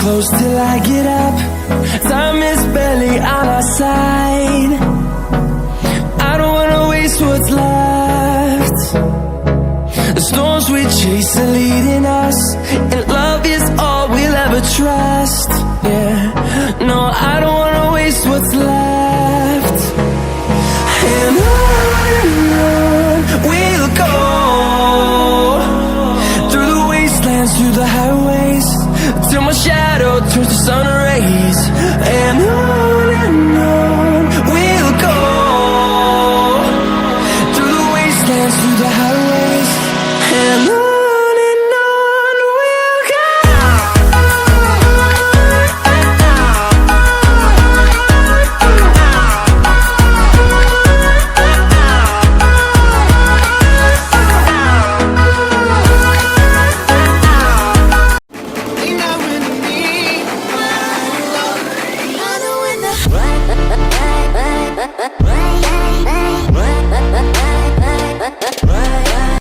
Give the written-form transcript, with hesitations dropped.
close till I get up. Time is barely on our side. I don't wanna waste what's left. The storms we chase are leading us, and love is all we'll ever trust. Yeah, no, I don't wanna waste what's left. And on we'll go, through the wastelands, through the highways, till my shadow turns to sun rays. And on